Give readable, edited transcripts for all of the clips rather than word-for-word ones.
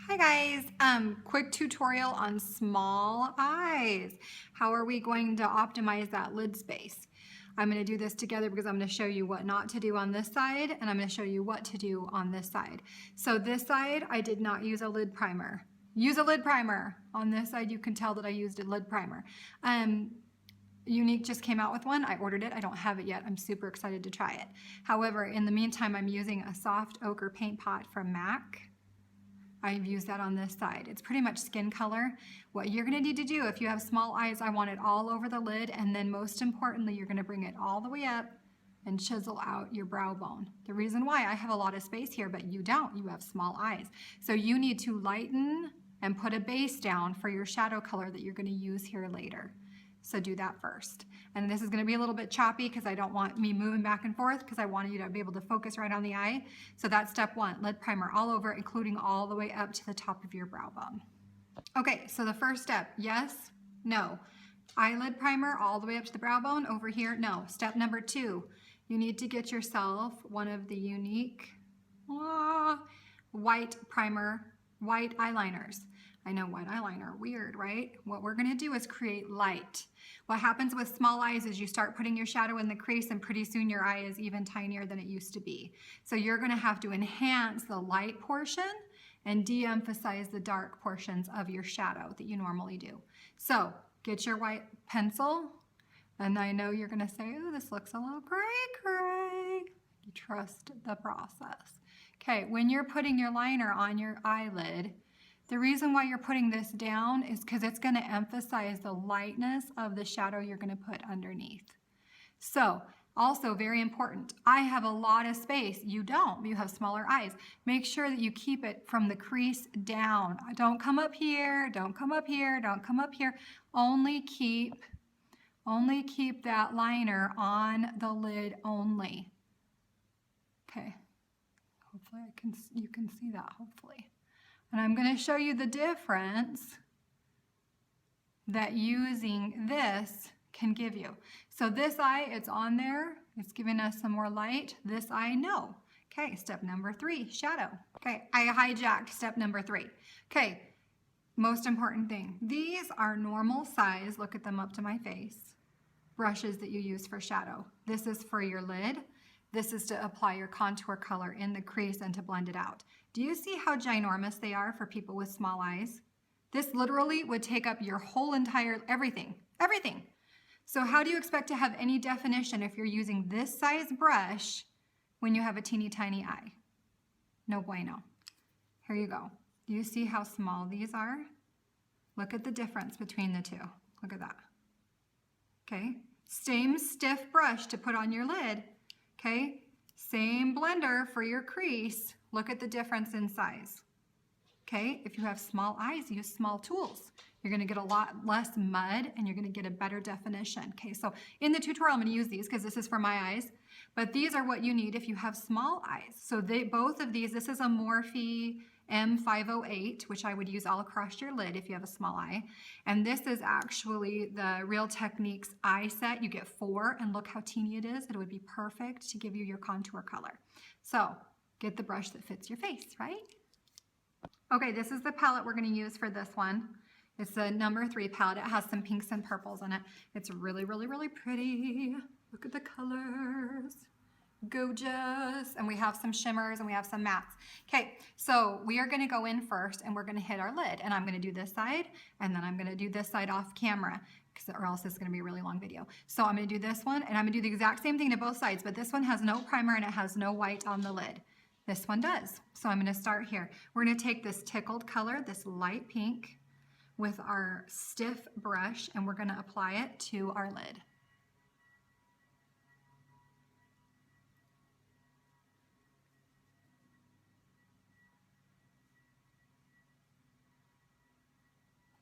Hi guys, quick tutorial on small eyes. How are we going to optimize that lid space? I'm going to do this together because I'm going to show you what not to do on this side and I'm going to show you what to do on this side. So this side, I did not use a lid primer. Use a lid primer. On this side, you can tell that I used a lid primer. Younique just came out with one. I ordered it. I don't have it yet. I'm super excited to try it. However, in the meantime, I'm using a soft ochre paint pot from MAC. I've used that on this side. It's pretty much skin color. What you're gonna need to do if you have small eyes, I want it all over the lid, and then most importantly, you're gonna bring it all the way up and chisel out your brow bone. The reason why I have a lot of space here, but you don't, you have small eyes. So you need to lighten and put a base down for your shadow color that you're gonna use here later. So do that first. And this is gonna be a little bit choppy because I don't want me moving back and forth because I want you to be able to focus right on the eye. So that's step one, lid primer all over, including all the way up to the top of your brow bone. Okay, so the first step, yes, no. Eyelid primer all the way up to the brow bone, over here, no. Step number two, you need to get yourself one of the Younique white primer, white eyeliners. I know white eyeliner, weird, right? What we're gonna do is create light. What happens with small eyes is you start putting your shadow in the crease and pretty soon your eye is even tinier than it used to be. So you're gonna have to enhance the light portion and de-emphasize the dark portions of your shadow that you normally do. So get your white pencil, and I know you're gonna say, oh, this looks a little gray. You trust the process. Okay, when you're putting your liner on your eyelid, the reason why you're putting this down is because it's going to emphasize the lightness of the shadow you're going to put underneath. So, also very important, I have a lot of space. You don't. You have smaller eyes. Make sure that you keep it from the crease down. Don't come up here. Don't come up here. Don't come up here. Only keep that liner on the lid only. Okay. Hopefully you can see that, hopefully. And I'm going to show you the difference that using this can give you. So this eye, it's on there. It's giving us some more light. This eye, no. Okay, step number three, shadow. Okay, I hijacked step number three. Okay, most important thing. These are normal size, look at them up to my face, brushes that you use for shadow. This is for your lid. This is to apply your contour color in the crease and to blend it out. Do you see how ginormous they are for people with small eyes? This literally would take up your whole entire, everything. So how do you expect to have any definition if you're using this size brush when you have a teeny tiny eye? No bueno. Here you go. Do you see how small these are? Look at the difference between the two. Look at that. Okay, same stiff brush to put on your lid. Okay, same blender for your crease. Look at the difference in size. Okay, if you have small eyes, use small tools. You're gonna get a lot less mud and you're gonna get a better definition. Okay, so in the tutorial, I'm gonna use these because this is for my eyes, but these are what you need if you have small eyes. So both of these, this is a Morphe M508, which I would use all across your lid if you have a small eye. And this is actually the Real Techniques eye set. You get 4, and look how teeny it is. It would be perfect to give you your contour color. So get the brush that fits your face, right? Okay, this is the palette we're gonna use for this one. It's the number 3 palette. It has some pinks and purples in it. It's really, really, really pretty. Look at the colors. Gorgeous. And we have some shimmers and we have some mattes. Okay, so we are going to go in first and we're going to hit our lid, and I'm going to do this side and then I'm going to do this side off camera or else it's going to be a really long video. So I'm going to do this one and I'm going to do the exact same thing to both sides, but this one has no primer and it has no white on the lid. This one does. So I'm going to start here. We're going to take this tickled color, this light pink, with our stiff brush, and we're going to apply it to our lid.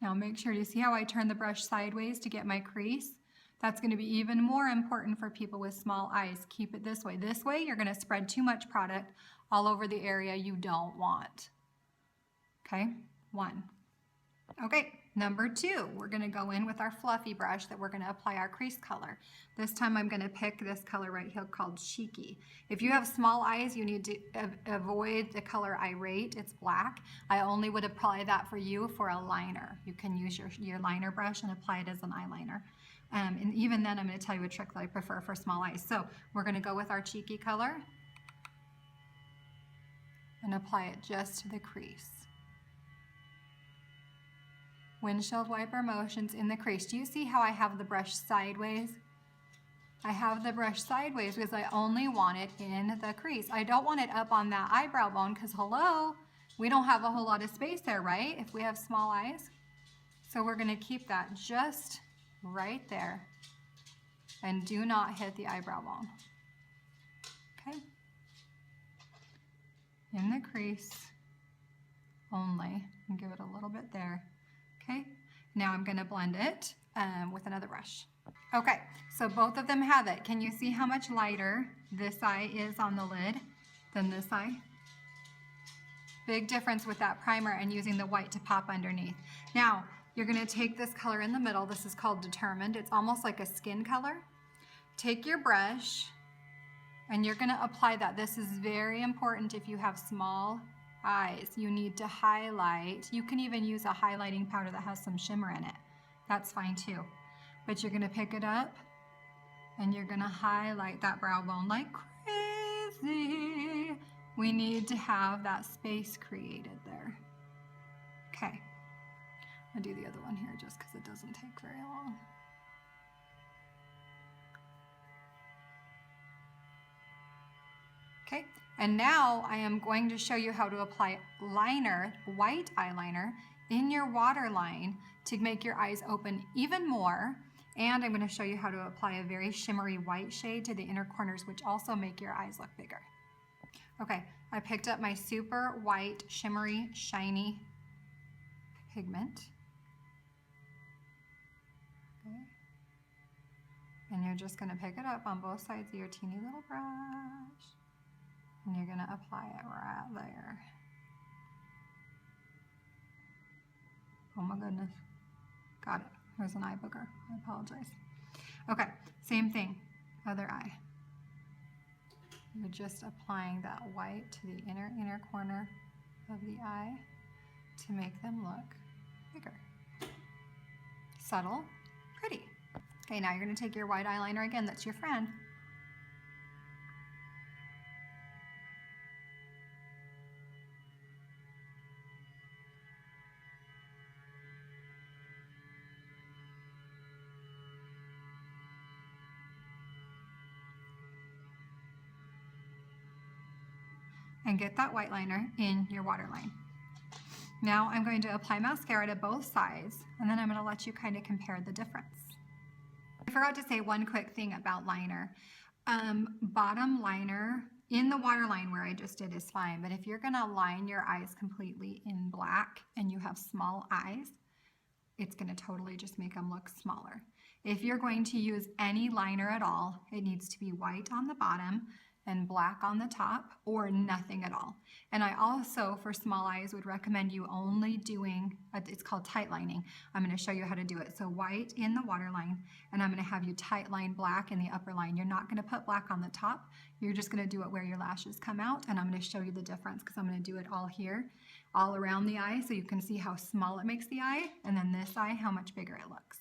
Now make sure you see how I turn the brush sideways to get my crease. That's going to be even more important for people with small eyes. Keep it this way. This way you're going to spread too much product all over the area you don't want. Okay, 1, Okay, number 2, we're going to go in with our fluffy brush that we're going to apply our crease color. This time I'm going to pick this color right here called Cheeky. If you have small eyes, you need to avoid the color Irate. It's black. I only would apply that for you for a liner. You can use your liner brush and apply it as an eyeliner. And even then, I'm going to tell you a trick that I prefer for small eyes. So we're going to go with our Cheeky color and apply it just to the crease. Windshield wiper motions in the crease. Do you see how I have the brush sideways? I have the brush sideways because I only want it in the crease. I don't want it up on that eyebrow bone because, hello, we don't have a whole lot of space there, right? If we have small eyes. So we're going to keep that just right there. And do not hit the eyebrow bone. Okay? In the crease only. And give it a little bit there. Okay, now I'm going to blend it with another brush. Okay, so both of them have it. Can you see how much lighter this eye is on the lid than this eye? Big difference with that primer and using the white to pop underneath. Now, you're going to take this color in the middle. This is called Determined. It's almost like a skin color. Take your brush and you're going to apply that. This is very important if you have small eyes. You need to highlight. You can even use a highlighting powder that has some shimmer in it. That's fine too. But you're going to pick it up and you're going to highlight that brow bone like crazy. We need to have that space created there. Okay. I'll do the other one here just because it doesn't take very long. Okay. And now I am going to show you how to apply liner, white eyeliner, in your waterline to make your eyes open even more. And I'm going to show you how to apply a very shimmery white shade to the inner corners, which also make your eyes look bigger. Okay, I picked up my super white, shimmery, shiny pigment. Okay. And you're just going to pick it up on both sides of your teeny little brush. And you're going to apply it right there. Oh my goodness. Got it. There's an eye booger. I apologize. Okay, same thing. Other eye. You're just applying that white to the inner corner of the eye to make them look bigger. Subtle, pretty. Okay, now you're going to take your white eyeliner again. That's your friend. And get that white liner in your waterline. Now I'm going to apply mascara to both sides, and then I'm going to let you kind of compare the difference. I forgot to say one quick thing about liner. Bottom liner in the waterline where I just did is fine, but if you're going to line your eyes completely in black and you have small eyes, it's going to totally just make them look smaller. If you're going to use any liner at all, it needs to be white on the bottom and black on the top, or nothing at all. And I also, for small eyes, would recommend you only doing, it's called tight lining. I'm going to show you how to do it. So white in the waterline, and I'm going to have you tight line black in the upper line. You're not going to put black on the top. You're just going to do it where your lashes come out, and I'm going to show you the difference because I'm going to do it all here, all around the eye, so you can see how small it makes the eye, and then this eye, how much bigger it looks.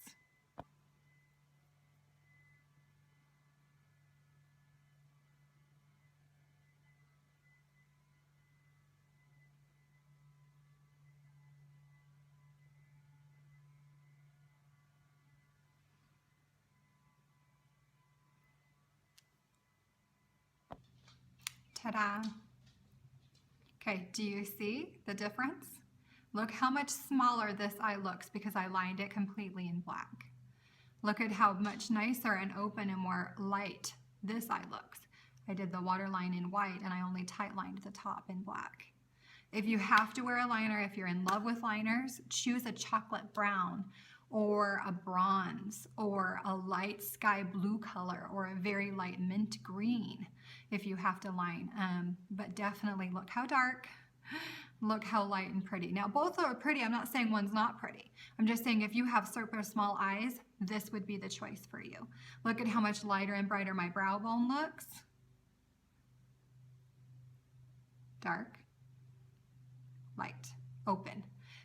Ta-da! Okay, do you see the difference? Look how much smaller this eye looks because I lined it completely in black. Look at how much nicer and open and more light this eye looks. I did the waterline in white and I only tight lined the top in black. If you have to wear a liner, if you're in love with liners, choose a chocolate brown or a bronze or a light sky blue color or a very light mint green if you have to line. But definitely look how dark. Look how light and pretty. Now both are pretty. I'm not saying one's not pretty. I'm just saying if you have super small eyes, this would be the choice for you. Look at how much lighter and brighter my brow bone looks. Dark, light, open.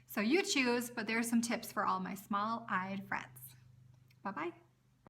So you choose, but there's some tips for all my small-eyed friends. Bye-bye.